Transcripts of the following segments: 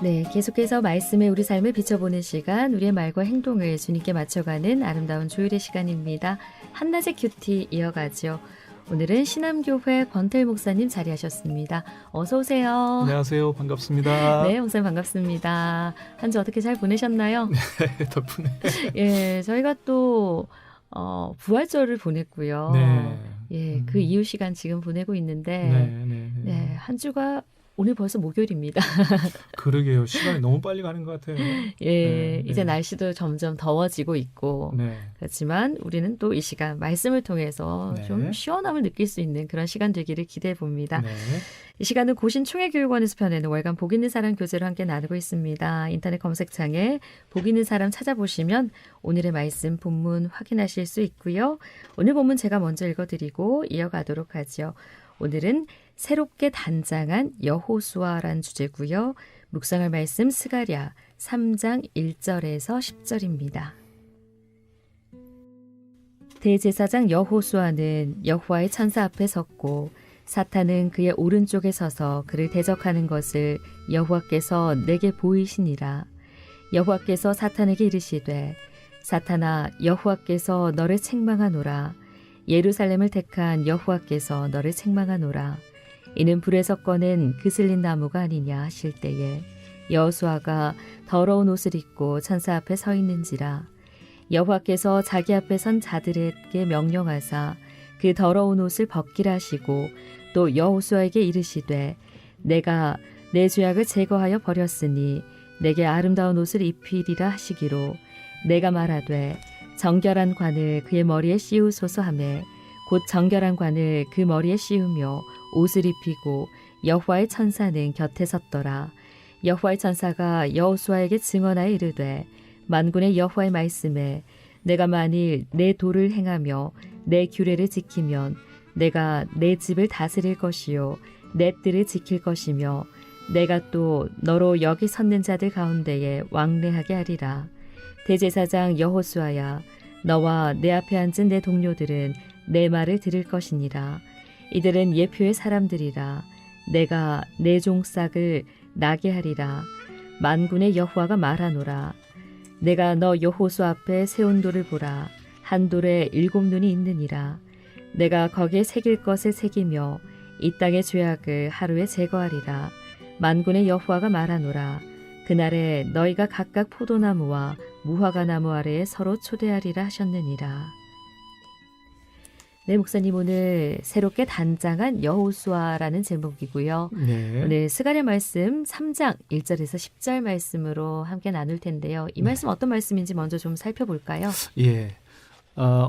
네, 계속해서 말씀에 우리 삶을 비춰보는 시간, 우리의 말과 행동을 주님께 맞춰가는 아름다운 조율의 시간입니다. 한낮의 큐티 이어가죠. 오늘은 신암교회 권태일 목사님 자리하셨습니다. 어서 오세요. 안녕하세요. 반갑습니다. 네, 목사님 반갑습니다. 한 주 어떻게 잘 보내셨나요? 네, 덕분에. 예, 저희가 또 부활절을 보냈고요. 네. 예, 그 이후 시간 지금 보내고 있는데, 네, 한 주가 오늘 벌써 목요일입니다. 그러게요. 시간이 너무 빨리 가는 것 같아요. 예, 이제 날씨도 점점 더워지고 있고, 네. 그렇지만 우리는 또 이 시간 말씀을 통해서 네. 좀 시원함을 느낄 수 있는 그런 시간 되기를 기대해 봅니다. 네. 이 시간은 고신총회교육원에서 펴내는 월간 복 있는 사람 교재로 함께 나누고 있습니다. 인터넷 검색창에 복 있는 사람 찾아보시면 오늘의 말씀 본문 확인하실 수 있고요. 오늘 본문 제가 먼저 읽어드리고 이어가도록 하죠. 오늘은 새롭게 단장한 여호수아라는 주제고요. 묵상할 말씀 스가랴 3장 1절에서 10절입니다. 대제사장 여호수아는 여호와의 천사 앞에 섰고 사탄은 그의 오른쪽에 서서 그를 대적하는 것을 여호와께서 내게 보이시니라. 여호와께서 사탄에게 이르시되 사탄아 여호와께서 너를 책망하노라. 예루살렘을 택한 여호와께서 너를 책망하노라. 이는 불에서 꺼낸 그슬린 나무가 아니냐 하실 때에 여호수아가 더러운 옷을 입고 천사 앞에 서 있는지라. 여호와께서 자기 앞에 선 자들에게 명령하사 그 더러운 옷을 벗기라 하시고 또 여호수아에게 이르시되 내가 내 죄악을 제거하여 버렸으니 내게 아름다운 옷을 입히리라 하시기로 내가 말하되 정결한 관을 그의 머리에 씌우소서 하매 곧 정결한 관을 그 머리에 씌우며 옷을 입히고 여호와의 천사는 곁에 섰더라. 여호와의 천사가 여호수아에게 증언하여 이르되 만군의 여호와의 말씀에 내가 만일 내 도를 행하며 내 규례를 지키면 내가 내 집을 다스릴 것이요 내 뜰을 지킬 것이며 내가 또 너로 여기 섰는 자들 가운데에 왕래하게 하리라. 대제사장 여호수아야 너와 내 앞에 앉은 내 동료들은 내 말을 들을 것이니라. 이들은 예표의 사람들이라. 내가 내 종싹을 나게 하리라. 만군의 여호와가 말하노라. 내가 너 여호수아 앞에 세운 돌을 보라. 한 돌에 7눈이 있느니라. 내가 거기에 새길 것을 새기며 이 땅의 죄악을 하루에 제거하리라. 만군의 여호와가 말하노라. 그날에 너희가 각각 포도나무와 무화과나무 아래에 서로 초대하리라 하셨느니라. 네, 목사님 오늘 새롭게 단장한 여호수아라는 제목이고요. 네. 오늘 스가랴 말씀 3장 1절에서 10절 말씀으로 함께 나눌 텐데요. 이 말씀 어떤 말씀인지 먼저 좀 살펴볼까요? 예.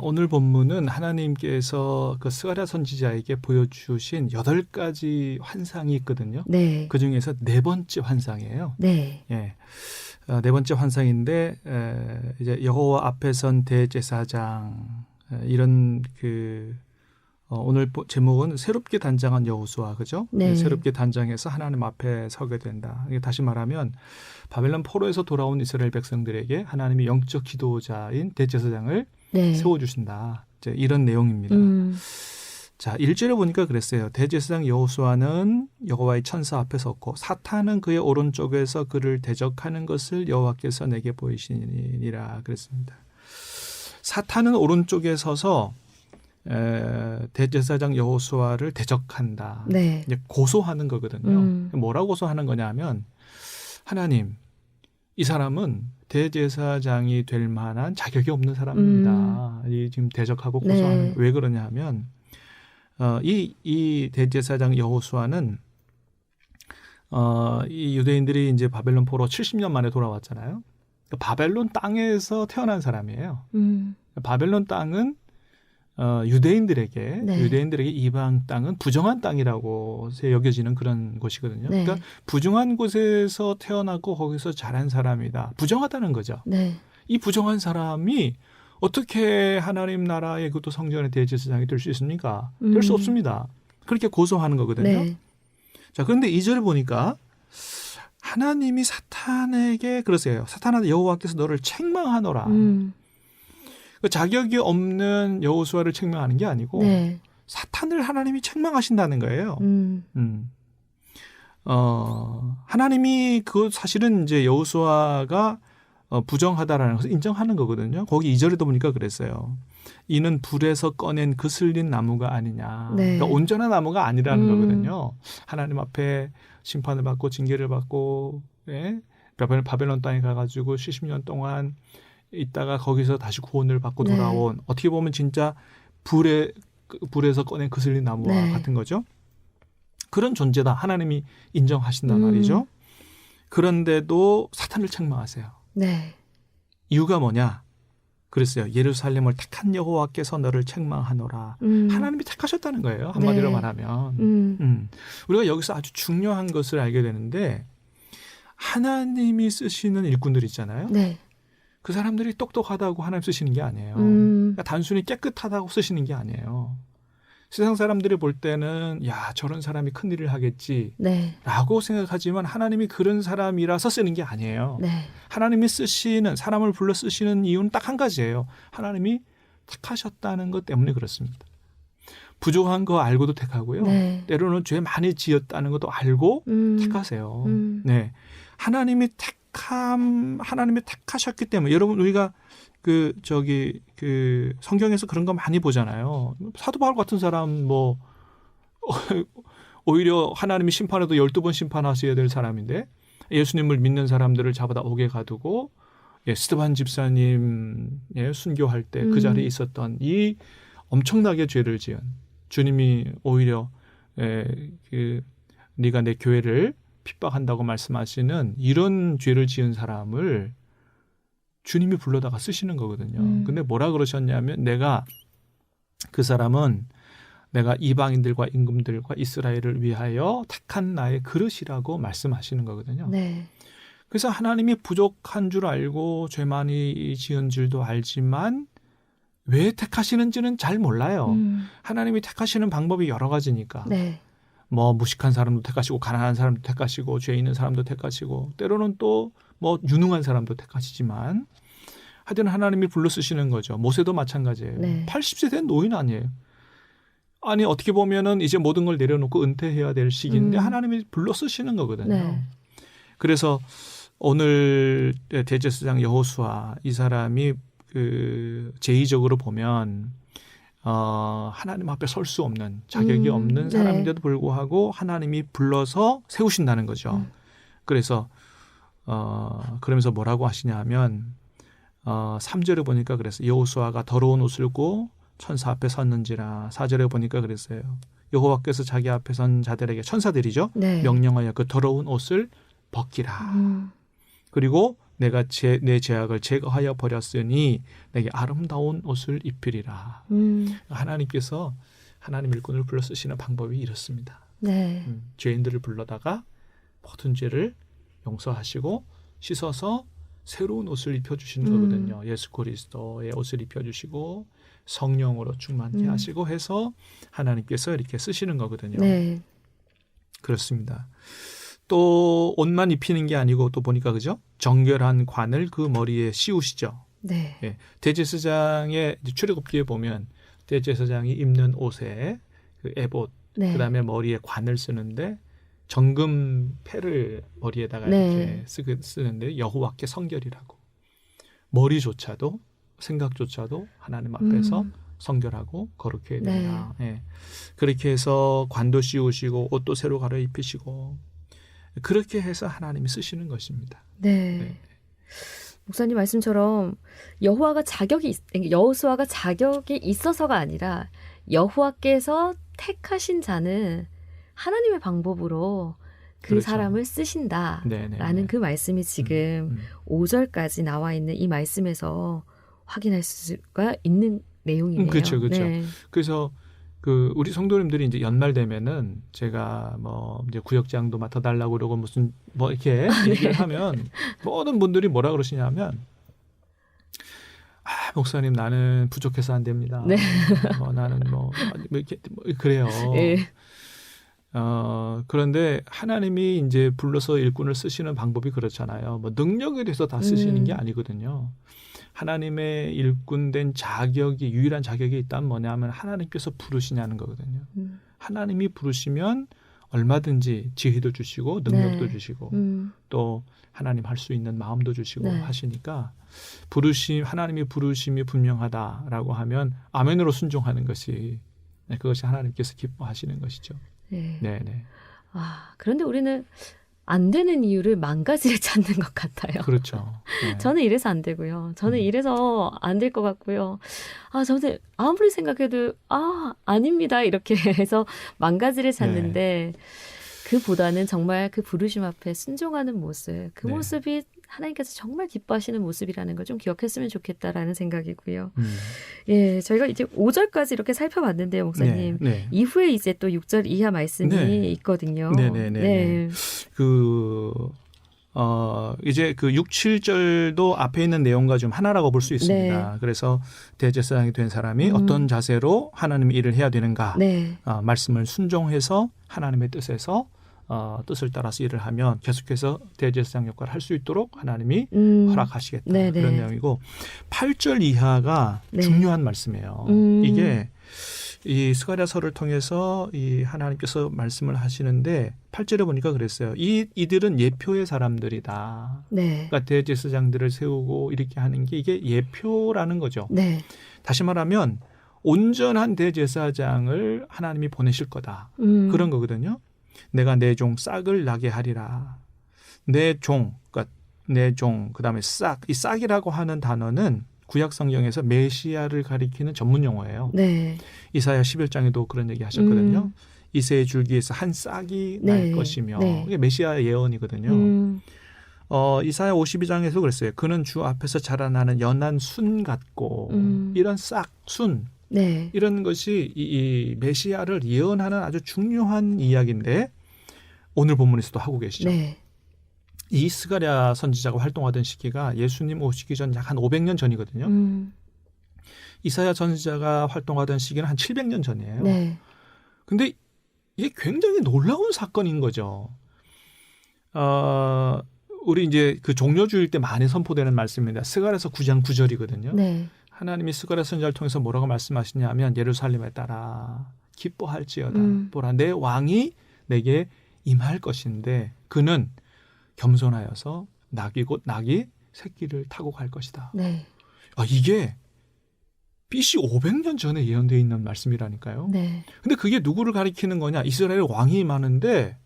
오늘 본문은 하나님께서 그 스가랴 선지자에게 보여주신 8가지 환상이 있거든요. 네. 그 중에서 4번째 환상이에요. 네. 예. 4번째 환상인데 이제 여호와 앞에 선 대제사장 이런 오늘 제목은 새롭게 단장한 여호수아, 그죠? 네. 새롭게 단장해서 하나님 앞에 서게 된다. 이게 다시 말하면 바벨론 포로에서 돌아온 이스라엘 백성들에게 하나님이 영적 지도자인 대제사장을 네. 세워주신다. 이제 이런 내용입니다. 자, 1절에 보니까 그랬어요. 대제사장 여호수아는 여호와의 천사 앞에 섰고 사탄은 그의 오른쪽에서 그를 대적하는 것을 여호와께서 내게 보이시니라 그랬습니다. 사탄은 오른쪽에 서서 대제사장 여호수아를 대적한다. 네. 이제 고소하는 거거든요. 뭐라고 고소하는 거냐면 하나님, 이 사람은 대제사장이 될 만한 자격이 없는 사람입니다. 이 지금 대적하고 고소하는 네. 왜 그러냐 하면 이 대제사장 여호수아는 이 유대인들이 이제 바벨론 포로 70년 만에 돌아왔잖아요. 바벨론 땅에서 태어난 사람이에요. 바벨론 땅은 유대인들에게 이방 땅은 부정한 땅이라고 여겨지는 그런 곳이거든요. 네. 그러니까 부정한 곳에서 태어나고 거기서 자란 사람이다. 부정하다는 거죠. 네. 이 부정한 사람이 어떻게 하나님 나라의 그것도 성전의 대제사장이 될 수 있습니까? 될 수 없습니다. 그렇게 고소하는 거거든요. 네. 자, 그런데 2절을 보니까 하나님이 사탄에게 그러세요. 사탄아 여호와께서 너를 책망하노라. 그 자격이 없는 여호수아를 책망하는 게 아니고 네. 사탄을 하나님이 책망하신다는 거예요. 하나님이 그 사실은 이제 여호수아가 부정하다라는 것을 인정하는 거거든요. 거기 2절에도 보니까 그랬어요. 이는 불에서 꺼낸 그슬린 나무가 아니냐. 네. 그러니까 온전한 나무가 아니라는 거거든요. 하나님 앞에 심판을 받고 징계를 받고 예? 바벨론 땅에 가가지고 70년 동안 있다가 거기서 다시 구원을 받고 네. 돌아온 어떻게 보면 진짜 불에서 꺼낸 그슬린 나무와 네. 같은 거죠. 그런 존재다. 하나님이 인정하신단 말이죠. 그런데도 사탄을 책망하세요. 네. 이유가 뭐냐? 그랬어요. 예루살렘을 택한 여호와께서 너를 책망하노라. 하나님이 택하셨다는 거예요. 한마디로 네. 말하면. 우리가 여기서 아주 중요한 것을 알게 되는데 하나님이 쓰시는 일꾼들 있잖아요. 네. 그 사람들이 똑똑하다고 하나님 쓰시는 게 아니에요. 그러니까 단순히 깨끗하다고 쓰시는 게 아니에요. 세상 사람들이 볼 때는 야 저런 사람이 큰일을 하겠지 네. 라고 생각하지만 하나님이 그런 사람이라서 쓰는 게 아니에요. 네. 하나님이 쓰시는 사람을 불러 쓰시는 이유는 딱 한 가지예요. 하나님이 택하셨다는 것 때문에 그렇습니다. 부족한 거 알고도 택하고요. 네. 때로는 죄 많이 지었다는 것도 알고 택하세요. 네, 하나님이 택하셨기 때문에 여러분 우리가 그 성경에서 그런 거 많이 보잖아요. 사도 바울 같은 사람 뭐 오히려 하나님이 심판해도 12번 심판하셔야 될 사람인데 예수님을 믿는 사람들을 잡아다 옥에 가두고 스데반 집사님 순교할 때 그 자리에 있었던 이 엄청나게 죄를 지은 주님이 오히려 네가 내 교회를 핍박한다고 말씀하시는 이런 죄를 지은 사람을 주님이 불러다가 쓰시는 거거든요. 근데 뭐라 그러셨냐면 그 사람은 내가 이방인들과 임금들과 이스라엘을 위하여 택한 나의 그릇이라고 말씀하시는 거거든요. 네. 그래서 하나님이 부족한 줄 알고 죄 많이 지은 줄도 알지만 왜 택하시는지는 잘 몰라요. 하나님이 택하시는 방법이 여러 가지니까. 네. 뭐 무식한 사람도 택하시고 가난한 사람도 택하시고 죄 있는 사람도 택하시고 때로는 또 뭐 유능한 사람도 택하시지만 하여튼 하나님이 불러 쓰시는 거죠. 모세도 마찬가지예요. 네. 80세 된 노인 아니에요. 아니 어떻게 보면은 이제 모든 걸 내려놓고 은퇴해야 될 시기인데 하나님이 불러 쓰시는 거거든요. 네. 그래서 오늘 대제사장 여호수아 이 사람이 그 제의적으로 보면 하나님 앞에 설 수 없는 자격이 없는 사람인데도 불구하고 하나님이 불러서 세우신다는 거죠. 그래서 그러면서 뭐라고 하시냐면 3절에 보니까 그랬어요. 여호수아가 더러운 옷을 입고 천사 앞에 섰는지라. 4절에 보니까 그랬어요. 여호와께서 자기 앞에 선 자들에게 천사들이죠. 네. 명령하여 그 더러운 옷을 벗기라. 그리고 내가 내 죄악을 제거하여 버렸으니 내게 아름다운 옷을 입히리라. 하나님께서 하나님 일꾼을 불러 쓰시는 방법이 이렇습니다. 네. 죄인들을 불러다가 모든 죄를 용서하시고 씻어서 새로운 옷을 입혀주시는 거거든요. 예수 그리스도의 옷을 입혀주시고 성령으로 충만케 하시고 해서 하나님께서 이렇게 쓰시는 거거든요. 네. 그렇습니다. 또 옷만 입히는 게 아니고 또 보니까 그죠? 정결한 관을 그 머리에 씌우시죠. 네. 예, 대제사장의 출애굽기에 보면 대제사장이 입는 옷에 그 에봇 네. 그다음에 머리에 관을 쓰는데 정금 패를 머리에다가 네. 이렇게 쓰는데 여호와께 성결이라고 머리조차도 생각조차도 하나님 앞에서 성결하고 거룩해야 된다. 네. 예. 그렇게 해서 관도 씌우시고 옷도 새로 갈아입히시고 그렇게 해서 하나님이 쓰시는 것입니다. 네. 네. 목사님 말씀처럼 여호수아가 자격이 있어서가 아니라 여호와께서 택하신 자는 하나님의 방법으로 그 그렇죠. 사람을 쓰신다라는 네네. 그 말씀이 지금 5절까지 나와 있는 이 말씀에서 확인할 수가 있는 내용이네요. 그렇죠, 그렇죠. 네. 그래서 그 우리 성도님들이 이제 연말 되면은 제가 뭐 이제 구역장도 맡아달라고 그러고 무슨 뭐 이렇게 얘기를 하면 모든 분들이 뭐라 그러시냐면 목사님 나는 부족해서 안 됩니다. 네. 나는 뭐 이렇게 그래요. 네. 그런데 하나님이 이제 불러서 일꾼을 쓰시는 방법이 그렇잖아요. 뭐 능력에 대해서 다 쓰시는 게 아니거든요. 하나님의 일꾼된 자격이 유일한 자격이 있다면 뭐냐면 하나님께서 부르시냐는 거거든요. 하나님이 부르시면 얼마든지 지혜도 주시고 능력도 네. 주시고 또 하나님 할 수 있는 마음도 주시고 네. 하시니까 하나님이 부르심이 분명하다라고 하면 아멘으로 순종하는 것이 그것이 하나님께서 기뻐하시는 것이죠. 네. 네네. 그런데 우리는 안 되는 이유를 만가지를 찾는 것 같아요. 그렇죠. 네. 저는 이래서 안 되고요. 저는 이래서 안 될 것 같고요. 저는 아무리 생각해도 아닙니다. 이렇게 해서 만가지를 찾는데 그보다는 정말 그 부르심 앞에 순종하는 모습, 그 네. 모습이 하나님께서 정말 기뻐하시는 모습이라는 걸 좀 기억했으면 좋겠다라는 생각이고요. 예, 저희가 이제 5절까지 이렇게 살펴봤는데요, 목사님. 네. 이후에 이제 또 6절 이하 말씀이 네. 있거든요. 네네네. 네. 이제 그 6, 7절도 앞에 있는 내용과 좀 하나라고 볼 수 있습니다. 네. 그래서 대제사장이 된 사람이 어떤 자세로 하나님의 일을 해야 되는가. 네. 말씀을 순종해서 하나님의 뜻에서 뜻을 따라서 일을 하면 계속해서 대제사장 역할을 할 수 있도록 하나님이 허락하시겠다. 네네. 그런 내용이고 8절 이하가 네. 중요한 말씀이에요. 이게 이 스가랴서를 통해서 이 하나님께서 말씀을 하시는데 8절에 보니까 그랬어요. 이들은 예표의 사람들이다. 네. 그러니까 대제사장들을 세우고 이렇게 하는 게 이게 예표라는 거죠. 네. 다시 말하면 온전한 대제사장을 하나님이 보내실 거다. 그런 거거든요. 내가 내 종 싹을 나게 하리라. 내 종, 그러니까 내 종, 그다음에 싹. 이 싹이라고 하는 단어는 구약 성경에서 메시아를 가리키는 전문 용어예요. 네. 이사야 11장에도 그런 얘기 하셨거든요. 이새의 줄기에서 한 싹이 날 것이며 이게 메시아 예언이거든요. 이사야 52장에서 그랬어요. 그는 주 앞에서 자라나는 연한 순 같고 이런 싹, 순 네. 이런 것이 이 메시아를 예언하는 아주 중요한 이야기인데 오늘 본문에서도 하고 계시죠. 네. 이 스가랴 선지자가 활동하던 시기가 예수님 오시기 전 약 한 500년 전이거든요. 이사야 선지자가 활동하던 시기는 한 700년 전이에요. 네. 근데 이게 굉장히 놀라운 사건인 거죠. 우리 이제 그 종려주일 때 많이 선포되는 말씀입니다. 스가랴서 9장 9절이거든요. 네. 하나님이 스가랴 선지자를 통해서 뭐라고 말씀하시냐면 예루살렘에 따라 기뻐할지어다. 보라 내 왕이 내게 임할 것인데 그는 겸손하여서 낙이 곧 낙이 새끼를 타고 갈 것이다. 네. 이게 BC 500년 전에 예언되어 있는 말씀이라니까요. 네. 근데 그게 누구를 가리키는 거냐? 이스라엘 왕이 많은데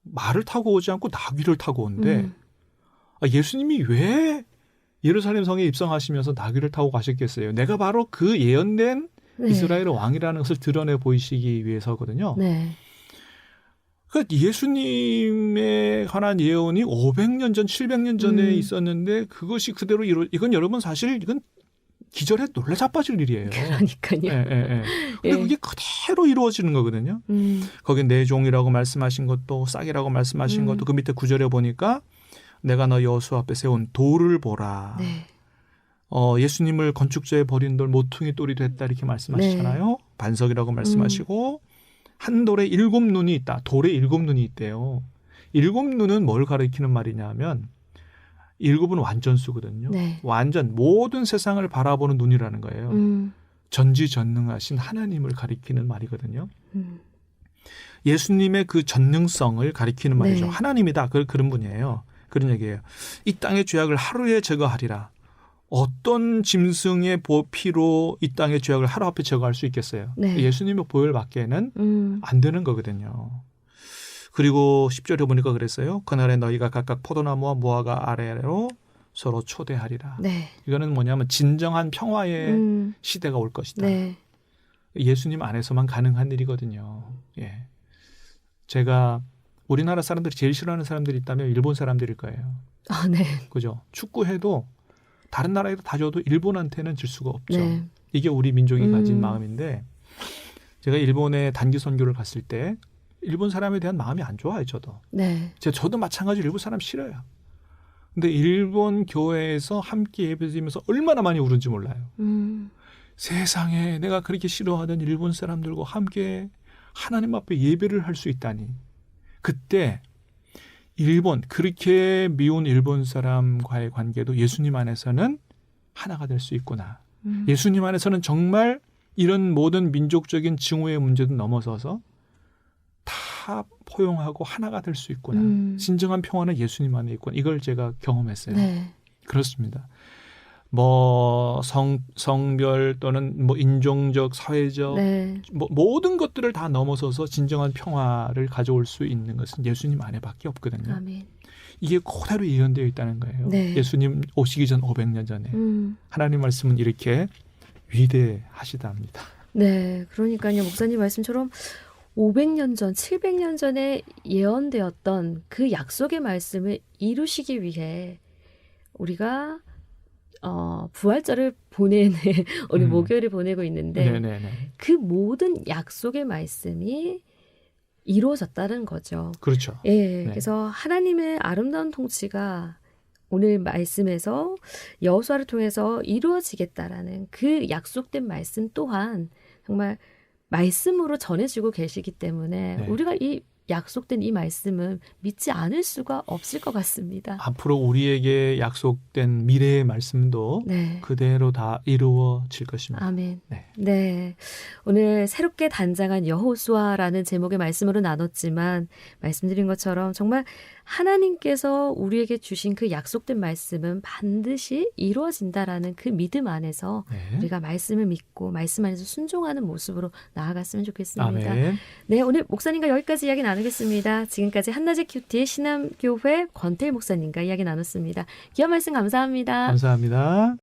말을 타고 오지 않고 나귀를 타고 온대. 예수님이 왜 예루살렘 성에 입성하시면서 나귀를 타고 가셨겠어요? 내가 바로 그 예언된 이스라엘 왕이라는 것을 드러내 보이시기 위해서거든요. 네. 그러니까 예수님에 관한 예언이 500년 전, 700년 전에 있었는데 그것이 그대로 이건 여러분 사실 이건 기절에 놀라 자빠질 일이에요. 그러니까요. 근데 그게 그대로 이루어지는 거거든요. 거기 내 종이라고 말씀하신 것도 싹이라고 말씀하신 것도 그 밑에 9절에 보니까 내가 너 여호수아 앞에 세운 돌을 보라. 네. 예수님을 건축자에 버린 돌 모퉁이 돌이 됐다 이렇게 말씀하시잖아요. 네. 반석이라고 말씀하시고 한 돌에 7눈이 있다. 돌에 7눈이 있대요. 7눈은 뭘 가리키는 말이냐면 7은 완전수거든요. 네. 완전 모든 세상을 바라보는 눈이라는 거예요. 전지전능하신 하나님을 가리키는 말이거든요. 예수님의 그 전능성을 가리키는 말이죠. 네. 하나님이다. 그런 분이에요. 그런 얘기예요. 이 땅의 죄악을 하루에 제거하리라. 어떤 짐승의 피로 이 땅의 죄악을 하루 앞에 제거할 수 있겠어요? 네. 예수님의 보혈 밖에는 안 되는 거거든요. 그리고 10절에 보니까 그랬어요. 그날에 너희가 각각 포도나무와 무화과 아래로 서로 초대하리라. 네. 이거는 뭐냐면 진정한 평화의 시대가 올 것이다. 네. 예수님 안에서만 가능한 일이거든요. 예. 제가 우리나라 사람들이 제일 싫어하는 사람들이 있다면 일본 사람들일 거예요. 네. 그죠? 축구해도 다른 나라에도 다 줘도 일본한테는 질 수가 없죠. 네. 이게 우리 민족이 가진 마음인데 제가 일본에 단기 선교를 갔을 때 일본 사람에 대한 마음이 안 좋아요. 저도. 네. 저도 마찬가지로 일본 사람 싫어요. 근데 일본 교회에서 함께 예배드리면서 얼마나 많이 울은지 몰라요. 세상에 내가 그렇게 싫어하던 일본 사람들과 함께 하나님 앞에 예배를 할 수 있다니. 그때 일본 그렇게 미운 일본 사람과의 관계도 예수님 안에서는 하나가 될 수 있구나. 예수님 안에서는 정말 이런 모든 민족적인 증오의 문제도 넘어서서 다 다 포용하고 하나가 될 수 있구나. 진정한 평화는 예수님 안에 있구나. 이걸 제가 경험했어요. 네. 그렇습니다. 뭐 성별 또는 뭐 인종적, 사회적 네. 뭐 모든 것들을 다 넘어서서 진정한 평화를 가져올 수 있는 것은 예수님 안에밖에 없거든요. 아멘. 이게 그대로 예언되어 있다는 거예요. 네. 예수님 오시기 전 500년 전에 하나님 말씀은 이렇게 위대하시답니다. 네. 그러니까요. 목사님 말씀처럼 500년 전, 700년 전에 예언되었던 그 약속의 말씀을 이루시기 위해 우리가 부활절을 보내는 우리 목요일을 보내고 있는데 네네네. 그 모든 약속의 말씀이 이루어졌다는 거죠. 그렇죠. 예, 네. 그래서 하나님의 아름다운 통치가 오늘 말씀에서 여호수아를 통해서 이루어지겠다라는 그 약속된 말씀 또한 정말 말씀으로 전해지고 계시기 때문에 네. 우리가 이 약속된 이 말씀은 믿지 않을 수가 없을 것 같습니다. 앞으로 우리에게 약속된 미래의 말씀도 네. 그대로 다 이루어질 것입니다. 아멘. 네. 네. 오늘 새롭게 단장한 여호수아라는 제목의 말씀으로 나눴지만 말씀드린 것처럼 정말 하나님께서 우리에게 주신 그 약속된 말씀은 반드시 이루어진다라는 그 믿음 안에서 네. 우리가 말씀을 믿고 말씀 안에서 순종하는 모습으로 나아갔으면 좋겠습니다. 아멘. 네, 오늘 목사님과 여기까지 이야기 나누겠습니다. 지금까지 한낮의 큐티의 신암교회 권태일 목사님과 이야기 나눴습니다. 귀한 말씀 감사합니다. 감사합니다.